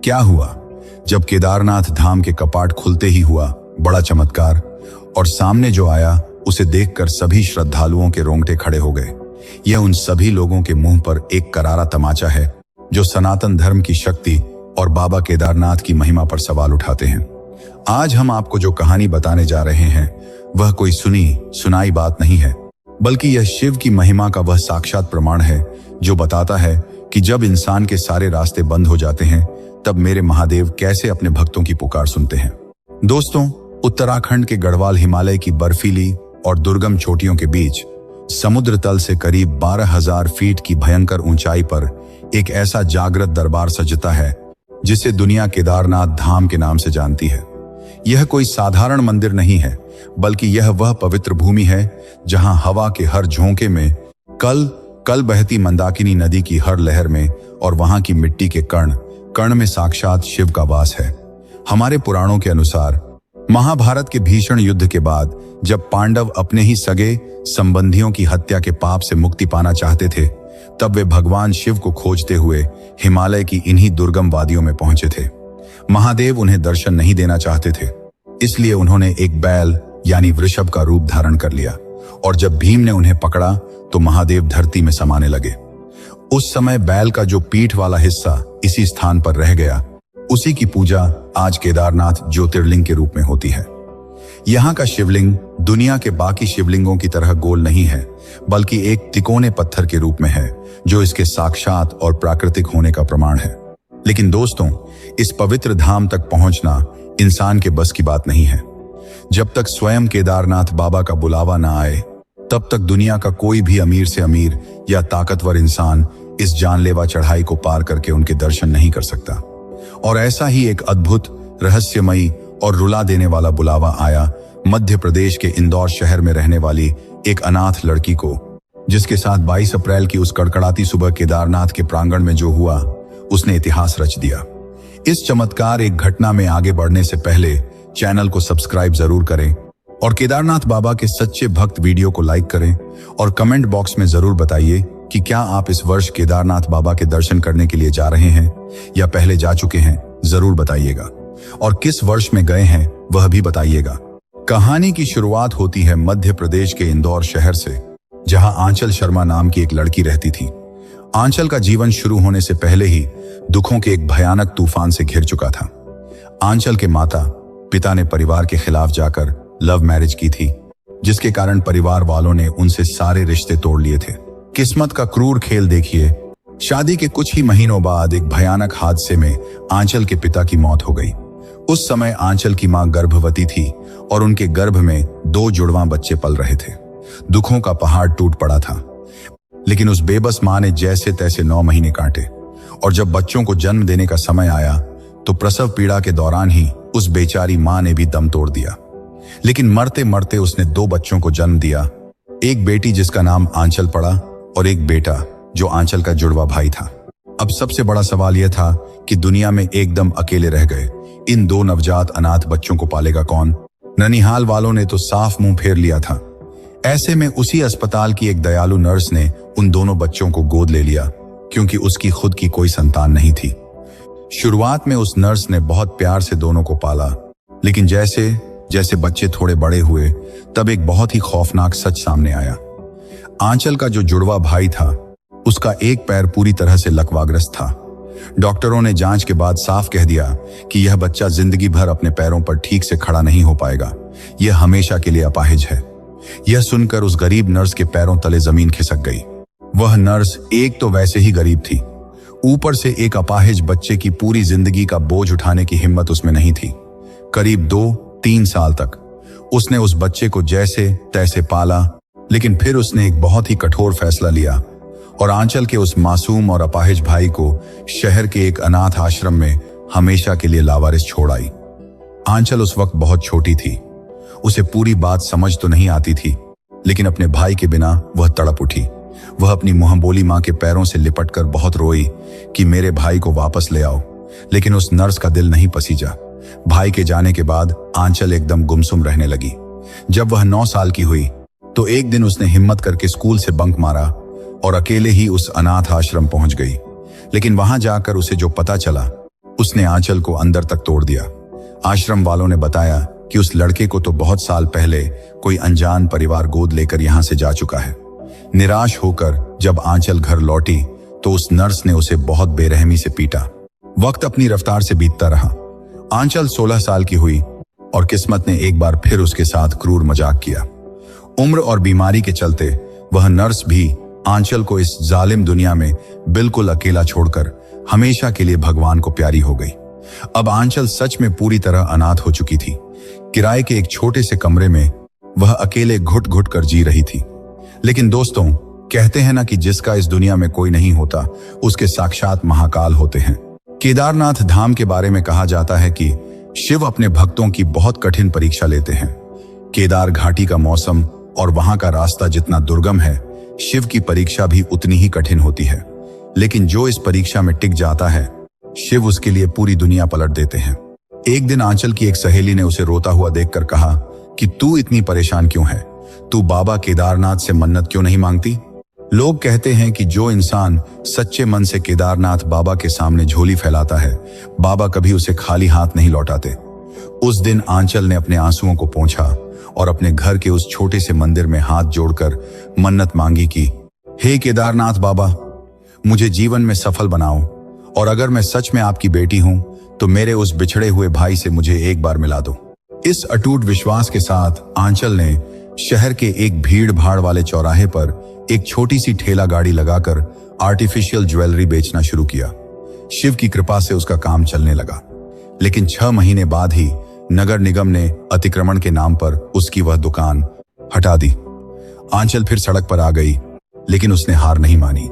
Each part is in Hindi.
क्या हुआ? जब केदारनाथ धाम के कपाट खुलते ही हुआ बड़ा चमत्कार, और सामने जो आया उसे देखकर सभी श्रद्धालुओं के रोंगटे खड़े हो गए। यह उन सभी लोगों के मुंह पर एक करारा तमाचा है जो सनातन धर्म की शक्ति और बाबा केदारनाथ की महिमा पर सवाल उठाते हैं। आज हम आपको जो कहानी बताने जा रहे हैं वह कोई सुनी सुनाई बात नहीं है, बल्कि यह शिव की महिमा का वह साक्षात प्रमाण है जो बताता है कि जब इंसान के सारे रास्ते बंद हो जाते हैं तब मेरे महादेव कैसे अपने भक्तों की पुकार सुनते हैं। दोस्तों, उत्तराखंड के गढ़वाल हिमालय की बर्फीली और दुर्गम चोटियों के बीच समुद्र तल से करीब 12,000 फीट की भयंकर ऊंचाई पर एक ऐसा जागृत दरबार सजता है जिसे दुनिया केदारनाथ धाम के नाम से जानती है। यह कोई साधारण मंदिर नहीं है, बल्कि यह वह पवित्र भूमि है जहां हवा के हर झोंके में कल बहती मंदाकिनी नदी की हर लहर में और वहां की मिट्टी के कण कण में साक्षात शिव का वास है। हमारे पुराणों के अनुसार महाभारत के भीषण युद्ध के बाद जब पांडव अपने ही सगे संबंधियों की हत्या के पाप से मुक्ति पाना चाहते थे, तब वे भगवान शिव को खोजते हुए हिमालय की इन्हीं दुर्गम वादियों में पहुंचे थे। महादेव उन्हें दर्शन नहीं देना चाहते थे, इसलिए उन्होंने एक बैल यानी वृषभ का रूप धारण कर लिया, और जब भीम ने उन्हें पकड़ा तो महादेव धरती में समाने लगे। उस समय बैल का जो पीठ वाला हिस्सा इसी स्थान पर रह गया, उसी की पूजा आज केदारनाथ ज्योतिर्लिंग के रूप में होती है। यहाँ का शिवलिंग दुनिया के बाकी शिवलिंगों की तरह गोल नहीं है, बल्कि एक तिकोने पत्थर के रूप में है, जो इसके साक्षात और प्राकृतिक होने का प्रमाण है। लेकिन दोस्तों, इस पवित्र धाम तक पहुंचना इंसान के बस की बात नहीं है। जब तक स्वयं केदारनाथ बाबा का बुलावा ना आए, तब तक दुनिया का कोई भी अमीर से अमीर या ताकतवर इंसान इस जानलेवा चढ़ाई को पार करके उनके दर्शन नहीं कर सकता। और ऐसा ही एक अद्भुत, रहस्यमयी और रुला देने वाला बुलावा आया मध्य प्रदेश के इंदौर शहर में रहने वाली एक अनाथ लड़की को, जिसके साथ 22 अप्रैल की उस कड़कड़ाती सुबह केदारनाथ के प्रांगण में जो हुआ उसने इतिहास रच दिया। इस चमत्कार एक घटना में आगे बढ़ने से पहले चैनल को सब्सक्राइब जरूर करें और केदारनाथ बाबा के सच्चे भक्त वीडियो को लाइक करें, और कमेंट बॉक्स में जरूर बताइए कि क्या आप इस वर्ष केदारनाथ बाबा के दर्शन करने के लिए जा रहे हैं या पहले जा चुके हैं। जरूर बताइएगा, और किस वर्ष में गए हैं वह भी बताइएगा। कहानी की शुरुआत होती है मध्य प्रदेश के इंदौर शहर से, जहां आंचल शर्मा नाम की एक लड़की रहती थी। आंचल का जीवन शुरू होने से पहले ही दुखों के एक भयानक तूफान से घिर चुका था। आंचल के माता पिता ने परिवार के खिलाफ जाकर लव मैरिज की थी, जिसके कारण परिवार वालों ने उनसे सारे रिश्ते तोड़ लिए थे। किस्मत का क्रूर खेल देखिए, शादी के कुछ ही महीनों बाद एक भयानक हादसे में आंचल के पिता की मौत हो गई। उस समय आंचल की मां गर्भवती थी और उनके गर्भ में 2 जुड़वां बच्चे पल रहे थे। दुखों का पहाड़ टूट पड़ा था, लेकिन उस बेबस मां ने जैसे तैसे 9 महीने काटे, और जब बच्चों को जन्म देने का समय आया तो प्रसव पीड़ा के दौरान ही उस बेचारी मां ने भी दम तोड़ दिया। लेकिन मरते मरते उसने 2 बच्चों को जन्म दिया, एक बेटी जिसका नाम आंचल पड़ा और एक बेटा जो आंचल का जुड़वा भाई था। अब सबसे बड़ा सवाल यह था कि दुनिया में एकदम अकेले रह गए इन 2 नवजात अनाथ बच्चों को पालेगा कौन। ननिहाल वालों ने तो साफ मुंह फेर लिया था। ऐसे में उसी अस्पताल की एक दयालु नर्स ने उन दोनों बच्चों को गोद ले लिया, क्योंकि उसकी खुद की कोई संतान नहीं थी। शुरुआत में उस नर्स ने बहुत प्यार से दोनों को पाला, लेकिन जैसे जैसे बच्चे थोड़े बड़े हुए, तब एक बहुत ही खौफनाक सच सामने आया। आंचल का जो जुड़वा भाई था, उसका एक पैर पूरी तरह से लकवाग्रस्त था। डॉक्टरों ने जांच के बाद साफ कह दिया कि यह बच्चा जिंदगी भर अपने पैरों पर ठीक से खड़ा नहीं हो पाएगा, यह हमेशा के लिए अपाहिज है। यह सुनकर उस गरीब नर्स के पैरों तले जमीन खिसक गई। वह नर्स एक तो वैसे ही गरीब थी, ऊपर से एक अपाहिज बच्चे की पूरी जिंदगी का बोझ उठाने की हिम्मत उसमें नहीं थी। करीब 2-3 साल तक उसने उस बच्चे को जैसे तैसे पाला, लेकिन फिर उसने एक बहुत ही कठोर फैसला लिया और आंचल के उस मासूम और अपाहिज भाई को शहर के एक अनाथ आश्रम में हमेशा के लिए लावारिस छोड़ आई। आंचल उस वक्त बहुत छोटी थी, उसे पूरी बात समझ तो नहीं आती थी, लेकिन अपने भाई के बिना वह तड़प उठी। वह अपनी मुंहबोली मां के पैरों से लिपटकर बहुत रोई कि मेरे भाई को वापस ले आओ, लेकिन उस नर्स का दिल नहीं पसीजा। भाई के जाने के बाद आंचल एकदम गुमसुम रहने लगी। जब वह 9 साल की हुई तो एक दिन उसने हिम्मत करके स्कूल से बंक मारा और अकेले ही उस अनाथ आश्रम पहुंच गई। लेकिन वहां जाकर उसे जो पता चला उसने आंचल को अंदर तक तोड़ दिया। आश्रम वालों ने बताया कि उस लड़के को तो बहुत साल पहले कोई अनजान परिवार गोद लेकर यहां से जा चुका है। निराश होकर जब आंचल घर लौटी तो उस नर्स ने उसे बहुत बेरहमी से पीटा। वक्त अपनी रफ्तार से बीतता रहा। आंचल 16 साल की हुई और किस्मत ने एक बार फिर उसके साथ क्रूर मजाक किया। उम्र और बीमारी के चलते वह नर्स भी आंचल को इस जालिम दुनिया में बिल्कुल अकेला छोड़कर हमेशा के लिए भगवान को प्यारी हो गई। अब आंचल सच में पूरी तरह अनाथ हो चुकी थी। किराए के एक छोटे से कमरे में वह अकेले घुट घुट कर जी रही थी। लेकिन दोस्तों, कहते हैं ना कि जिसका इस दुनिया में कोई नहीं होता उसके साक्षात महाकाल होते हैं। केदारनाथ धाम के बारे में कहा जाता है कि शिव अपने भक्तों की बहुत कठिन परीक्षा लेते हैं। केदार घाटी का मौसम और वहां का रास्ता जितना दुर्गम है, शिव की परीक्षा भी उतनी ही कठिन होती है। लेकिन जो इस परीक्षा में टिक जाता है, शिव उसके लिए पूरी दुनिया पलट देते हैं। एक दिन आंचल की एक सहेली ने उसे रोता हुआ देखकर कहा कि तू इतनी परेशान क्यों है? तू बाबा केदारनाथ से मन्नत क्यों नहीं मांगती? लोग कहते हैं कि जो इंसान सच्चे मन से केदारनाथ बाबा के सामने झोली फैलाता है, बाबा कभी उसे खाली हाथ नहीं लौटाते। उस दिन आंचल ने अपने आंसुओं को पोंछा और अपने घर के उस छोटे से मंदिर में हाथ जोड़कर मन्नत मांगी कि हे केदारनाथ बाबा, मुझे जीवन में सफल बनाओ, और अगर मैं सच में आपकी बेटी हूं तो मेरे उस बिछड़े हुए भाई से मुझे एक बार मिला दो। इस अटूट विश्वास के साथ आंचल ने शहर के एक भीड़ भाड़ वाले चौराहे पर एक छोटी सी ठेला गाड़ी लगाकर आर्टिफिशियल ज्वेलरी बेचना शुरू किया। शिव की कृपा से उसका काम चलने लगा। लेकिन 6 महीने बाद ही नगर निगम ने अतिक्रमण के नाम पर उसकी वह दुकान हटा दी। आंचल फिर सड़क पर आ गई, लेकिन उसने हार नहीं मानी।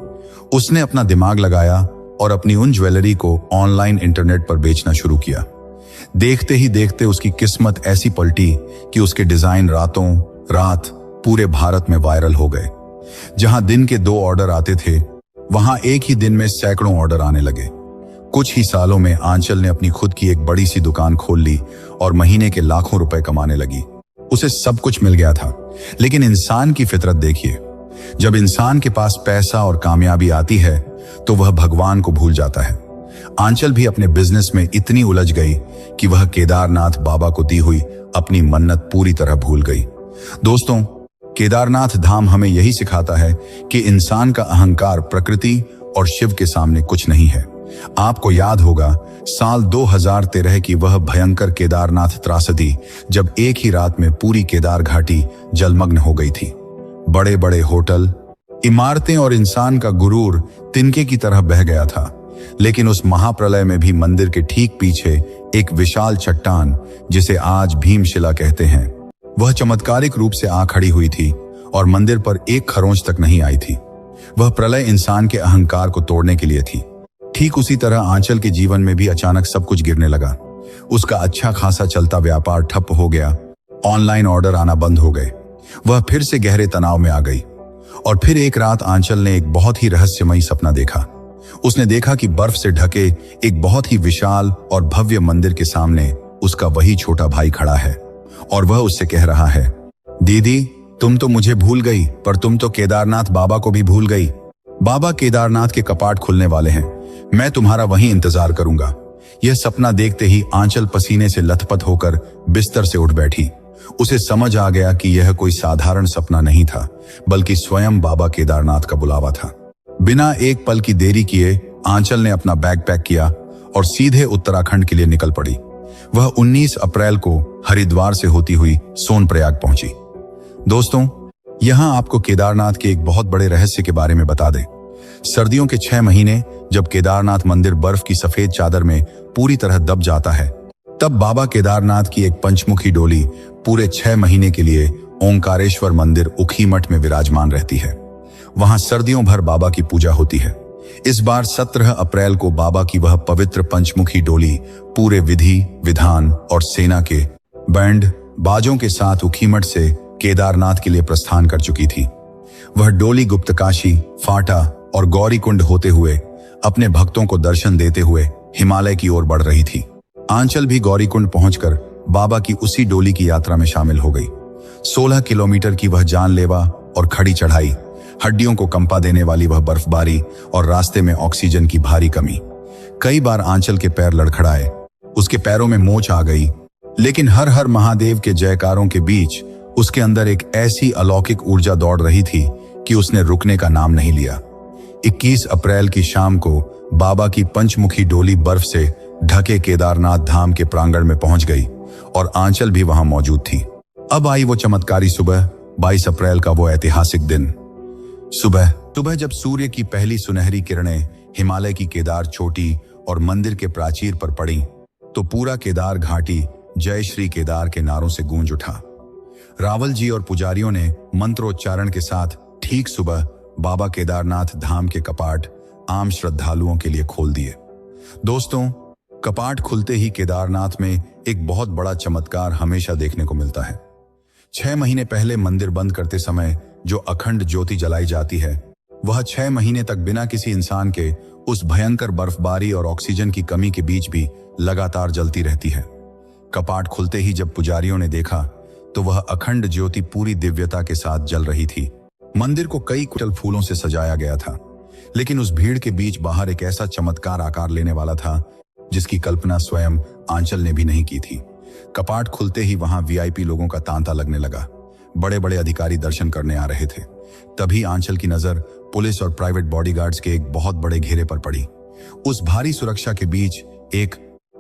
उसने अपना दिमाग लगाया और अपनी उन ज्वेलरी को ऑनलाइन इंटरनेट पर बेचना शुरू किया। देखते ही देखते उसकी किस्मत ऐसी पलटी कि उसके डिजाइन रातों रात पूरे भारत में वायरल हो गए। जहां दिन के 2 ऑर्डर आते थे, वहां एक ही दिन में सैकड़ों ऑर्डर आने लगे। कुछ ही सालों में आंचल ने अपनी खुद की एक बड़ी सी दुकान खोल ली और महीने के लाखों रुपए कमाने लगी। उसे सब कुछ मिल गया था, लेकिन इंसान की फितरत देखिए। जब इंसान के पास पैसा और कामयाबी आती है तो वह भगवान को भूल जाता है। आंचल भी अपने बिजनेस में इतनी उलझ गई कि वह केदारनाथ बाबा को दी हुई अपनी मन्नत पूरी तरह भूल गई। दोस्तों, केदारनाथ धाम हमें यही सिखाता है कि इंसान का अहंकार प्रकृति और शिव के सामने कुछ नहीं है। आपको याद होगा साल 2013 की वह भयंकर केदारनाथ त्रासदी, जब एक ही रात में पूरी केदार घाटी जलमग्न हो गई थी। बड़े बड़े होटल, इमारतें और इंसान का गुरूर तिनके की तरह बह गया था। लेकिन उस महाप्रलय में भी मंदिर के ठीक पीछे एक विशाल चट्टान, जिसे आज भीमशिला कहते हैं, वह चमत्कारिक रूप से आ खड़ी हुई थी और मंदिर पर एक खरोंच तक नहीं आई थी। वह प्रलय इंसान के अहंकार को तोड़ने के लिए थी। ठीक उसी तरह आंचल के जीवन में भी अचानक सब कुछ गिरने लगा। उसका अच्छा खासा चलता व्यापार ठप हो गया, ऑनलाइन ऑर्डर आना बंद हो गए। वह फिर से गहरे तनाव में आ गई और फिर एक रात आंचल ने एक बहुत ही रहस्यमयी सपना देखा। उसने देखा कि बर्फ से ढके एक बहुत ही विशाल और भव्य मंदिर के सामने उसका वही छोटा भाई खड़ा है और वह उससे कह रहा है, दीदी, तुम तो मुझे भूल गई, पर तुम तो केदारनाथ बाबा को भी भूल गई। बाबा केदारनाथ के कपाट खुलने वाले हैं, मैं तुम्हारा वहीं इंतजार करूंगा। यह सपना देखते ही आंचल पसीने से लथपथ होकर बिस्तर से उठ बैठी। उसे समझ आ गया कि यह कोई साधारण सपना नहीं था, बल्कि स्वयं बाबा केदारनाथ का बुलावा था। बिना एक पल की देरी किए आंचल ने अपना बैग पैक किया और सीधे उत्तराखंड के लिए निकल पड़ी। वह 19 अप्रैल को हरिद्वार से होती हुई सोनप्रयाग पहुंची। दोस्तों, यहां आपको केदारनाथ के एक बहुत बड़े रहस्य के बारे में बता दें। सर्दियों के 6 महीने जब केदारनाथ मंदिर बर्फ की सफेद चादर में पूरी तरह दब जाता है, तब बाबा केदारनाथ की एक पंचमुखी डोली पूरे 6 महीने के लिए ओंकारेश्वर मंदिर उखीमठ में विराजमान रहती है। वहां सर्दियों भर बाबा की पूजा होती है। इस बार 17 अप्रैल को बाबा की वह पवित्र पंचमुखी डोली पूरे विधि विधान और सेना के बैंड बाजों के साथ उखीमठ से केदारनाथ के लिए प्रस्थान कर चुकी थी। वह डोली गुप्तकाशी, फाटा और गौरीकुंड होते हुए अपने भक्तों को दर्शन देते हुए हिमालय की ओर बढ़ रही थी। आंचल भी गौरीकुंड पहुंचकर बाबा की उसी डोली की यात्रा में शामिल हो गई। 16 किलोमीटर की वह जानलेवा और खड़ी चढ़ाई, हड्डियों को कंपा देने वाली वह बर्फबारी और रास्ते में ऑक्सीजन की भारी कमी। कई बार आंचल के पैर लड़खड़ाए, उसके पैरों में मोच आ गई, लेकिन हर हर महादेव के जयकारों के बीच उसके अंदर एक ऐसी अलौकिक ऊर्जा दौड़ रही थी कि उसने रुकने का नाम नहीं लिया। 21 अप्रैल की शाम को बाबा की पंचमुखी डोली बर्फ से ढके केदारनाथ धाम के प्रांगण में पहुंच गई और आंचल भी वहां मौजूद थी। अब आई वो चमत्कारी सुबह, 22 अप्रैल का वो ऐतिहासिक दिन। सुबह जब सूर्य की पहली सुनहरी किरणें हिमालय की केदार चोटी और मंदिर के प्राचीर पर पड़ी तो पूरा केदार घाटी जय श्री केदार के नारों से गूंज उठा। रावल जी और पुजारियों ने मंत्रोच्चारण के साथ ठीक सुबह बाबा केदारनाथ धाम के कपाट आम श्रद्धालुओं के लिए खोल दिए। दोस्तों, कपाट खुलते ही केदारनाथ में एक बहुत बड़ा चमत्कार हमेशा देखने को मिलता है। 6 महीने पहले मंदिर बंद करते समय जो अखंड ज्योति जलाई जाती है, वह 6 महीने तक बिना किसी इंसान के उस भयंकर बर्फबारी और ऑक्सीजन की कमी के बीच भी लगातार जलती रहती है। कपाट खुलते ही जब पुजारियों ने देखा तो वह अखंड ज्योति पूरी दिव्यता के साथ जल रही थी। मंदिर को कई कुशल फूलों से सजाया गया था, लेकिन उस भीड़ के बीच बाहर एक ऐसा चमत्कार आकार लेने वाला था जिसकी कल्पना स्वयं आंचल ने भी नहीं की थी। कपाट खुलते ही वहां वीआईपी लोगों का तांता लगने लगा। बड़े बड़े अधिकारी दर्शन करने आ रहे थे। तभी आंचल की नजर पुलिस और प्राइवेट बॉडीगार्ड्स के एक बहुत बड़े घेरे पर पड़ी। उस भारी सुरक्षा के बीच एक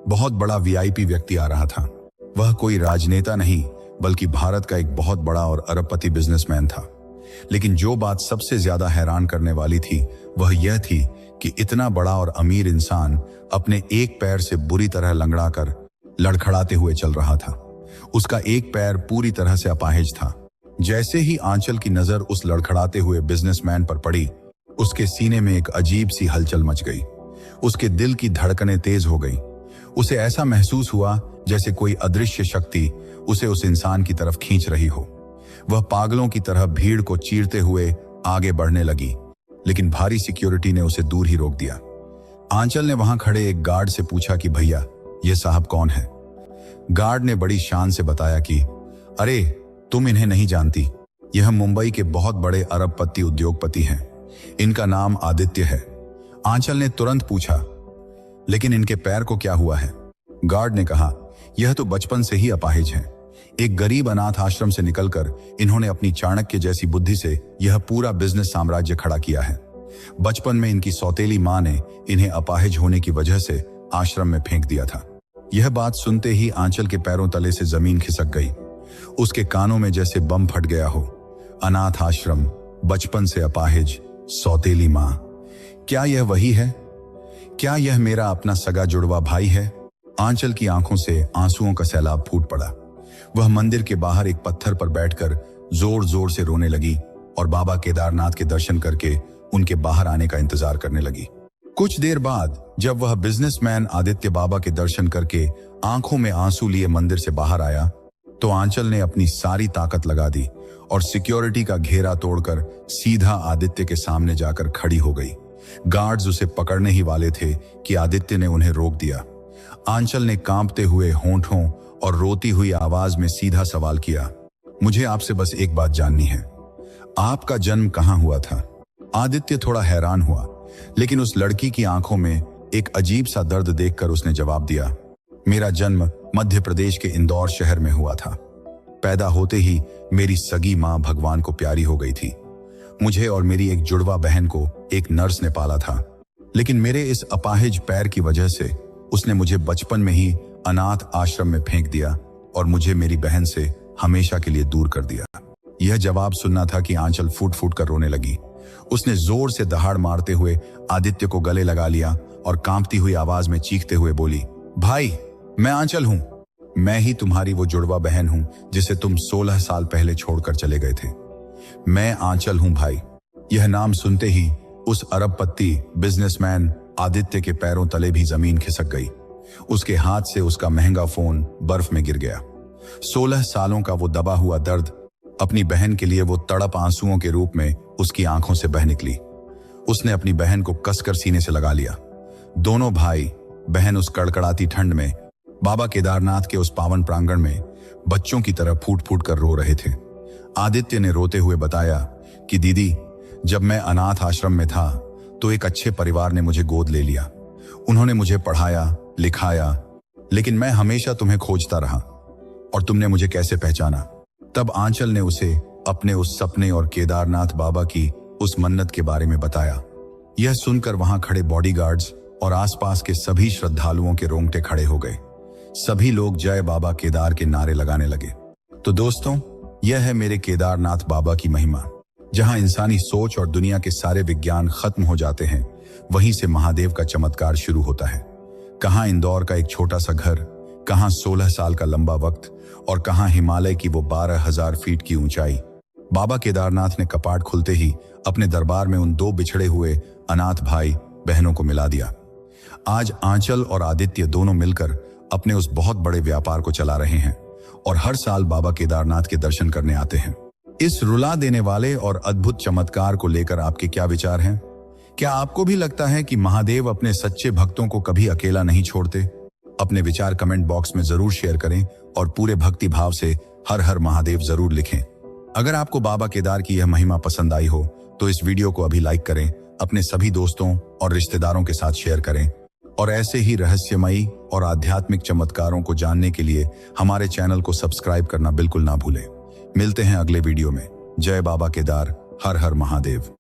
बहुत बड़ा वीआईपी व्यक्ति आ रहा था। वह कोई राजनेता नहीं, बल्कि भारत का एक बहुत बड़ा और अरबपति बिजनेसमैन था। लेकिन जो बात सबसे ज्यादा हैरान करने वाली थी वह यह थी कि इतना बड़ा और अमीर इंसान अपने एक पैर से बुरी तरह लंगड़ा कर लड़खड़ाते हुए चल रहा था। उसका एक पैर पूरी तरह से अपाहिज था। जैसे ही आंचल की नजर उस लड़खड़ाते हुए बिजनेसमैन पर पड़ी, उसके सीने में एक अजीब सी हलचल मच गई। उसके दिल की धड़कनें तेज हो गई। उसे ऐसा महसूस हुआ जैसे कोई अदृश्य शक्ति उसे उस इंसान की तरफ खींच रही हो। वह पागलों की तरह भीड़ को चीरते हुए आगे बढ़ने लगी, लेकिन भारी सिक्योरिटी ने उसे दूर ही रोक दिया। आंचल ने वहां खड़े एक गार्ड से पूछा कि भैया, ये साहब कौन है? गार्ड ने बड़ी शान से बताया कि अरे, तुम इन्हें नहीं जानती, यह मुंबई के बहुत बड़े अरबपति उद्योगपति हैं। इनका नाम आदित्य है। आंचल ने तुरंत पूछा, लेकिन इनके पैर को क्या हुआ है? गार्ड ने कहा, यह तो बचपन से ही अपाहिज हैं। एक गरीब अनाथ आश्रम से निकलकर इन्होंने अपनी चाणक्य जैसी बुद्धि से यह पूरा बिजनेस साम्राज्य खड़ा किया है। बचपन में इनकी सौतेली मां ने इन्हें अपाहिज होने की वजह से आश्रम में फेंक दिया था। यह बात सुनते ही आंचल के पैरों तले से जमीन खिसक गई। उसके कानों में जैसे बम फट गया हो। अनाथ आश्रम, बचपन से अपाहिज, सौतेली मां, क्या यह वही है? क्या यह मेरा अपना सगा जुड़वा भाई है? आंचल की आंखों से आंसुओं का सैलाब फूट पड़ा। वह मंदिर के बाहर एक पत्थर पर बैठकर जोर जोर से रोने लगी और बाबा केदारनाथ के दर्शन करके उनके बाहर आने का इंतजार करने लगी। कुछ देर बाद जब वह बिजनेसमैन आदित्य बाबा के दर्शन करके आंखों में आंसू लिए मंदिर से बाहर आया तो आंचल ने अपनी सारी ताकत लगा दी और सिक्योरिटी का घेरा तोड़कर सीधा आदित्य के सामने जाकर खड़ी हो गई। गार्ड्स उसे पकड़ने ही वाले थे कि आदित्य ने उन्हें रोक दिया। आंचल ने कांपते हुए होंठों और रोती हुई आवाज में सीधा सवाल किया, मुझे आपसे बस एक बात जाननी है, आपका जन्म कहाँ हुआ था? आदित्य थोड़ा हैरान हुआ, लेकिन उस लड़की की आंखों में एक अजीब सा दर्द देखकर उसने जवाब दिया, मेरा जन्म मध्य प्रदेश के इंदौर शहर में हुआ था। पैदा होते ही मेरी सगी मां भगवान को प्यारी हो गई थी। मुझे और मेरी एक जुड़वा बहन को एक नर्स ने पाला था, लेकिन मेरे इस अपाहिज पैर की वजह से उसने मुझे बचपन में ही अनाथ आश्रम में फेंक दिया और मुझे मेरी बहन से हमेशा के लिए दूर कर दिया। यह जवाब सुनना था कि आंचल फूट फूट कर रोने लगी। उसने जोर से दहाड़ मारते हुए आदित्य को गले लगा लिया और कांपती हुई आवाज में चीखते हुए बोली, भाई, मैं आंचल हूं। मैं ही तुम्हारी वो जुड़वा बहन हूं जिसे तुम 16 साल पहले छोड़कर चले गए थे। मैं आंचल हूं भाई। यह नाम सुनते ही उस अरबपति बिजनेसमैन आदित्य के पैरों तले भी जमीन खिसक गई। उसके हाथ से उसका महंगा फोन बर्फ में गिर गया। 16 सालों का वो दबा हुआ दर्द अपनी बहन के लिए वो तड़प आंसुओं के रूप में उसकी आंखों से बह निकली। उसने अपनी बहन को कसकर सीने से लगा लिया। दोनों भाई बहन उस कड़कड़ाती ठंड में बाबा केदारनाथ के उस पावन प्रांगण में बच्चों की तरह फूट फूट कर रो रहे थे। आदित्य ने रोते हुए बताया कि दीदी, जब मैं अनाथ आश्रम में था तो एक अच्छे परिवार ने मुझे गोद ले लिया। उन्होंने मुझे पढ़ाया, लिखाया, लेकिन मैं हमेशा तुम्हें खोजता रहा। और तुमने मुझे कैसे पहचाना? तब आंचल ने उसे अपने उस सपने और केदारनाथ बाबा की उस मन्नत के बारे में बताया। यह सुनकर वहां खड़े बॉडीगार्ड्स और आसपास के सभी श्रद्धालुओं के रोंगटे खड़े हो गए। सभी लोग जय बाबा केदार के नारे लगाने लगे। तो दोस्तों, यह है मेरे केदारनाथ बाबा की महिमा। जहां इंसानी सोच और दुनिया के सारे विज्ञान खत्म हो जाते हैं, वहीं से महादेव का चमत्कार शुरू होता है। कहां इंदौर का एक छोटा सा घर, कहां 16 साल का लंबा वक्त, और कहां हिमालय की वो 12,000 फीट की ऊंचाई। बाबा केदारनाथ ने कपाट खुलते ही अपने दरबार में उन 2 बिछड़े हुए अनाथ भाई बहनों को मिला दिया। आज आंचल और आदित्य दोनों मिलकर अपने उस बहुत बड़े व्यापार को चला रहे हैं और हर साल बाबा केदारनाथ के दर्शन करने आते हैं। इस रुला देने वाले और अद्भुत चमत्कार को लेकर आपके क्या विचार हैं? क्या आपको भी लगता है कि महादेव अपने सच्चे भक्तों को कभी अकेला नहीं छोड़ते? अपने विचार कमेंट बॉक्स में जरूर शेयर करें और पूरे भक्ति भाव से हर हर महादेव जरूर लिखें। अगर आपको बाबा केदार की यह महिमा पसंद आई हो तो इस वीडियो को अभी लाइक करें, अपने सभी दोस्तों और रिश्तेदारों के साथ शेयर करें और ऐसे ही रहस्यमयी और आध्यात्मिक चमत्कारों को जानने के लिए हमारे चैनल को सब्सक्राइब करना बिल्कुल ना भूलें। मिलते हैं अगले वीडियो में। जय बाबा केदार, हर हर महादेव।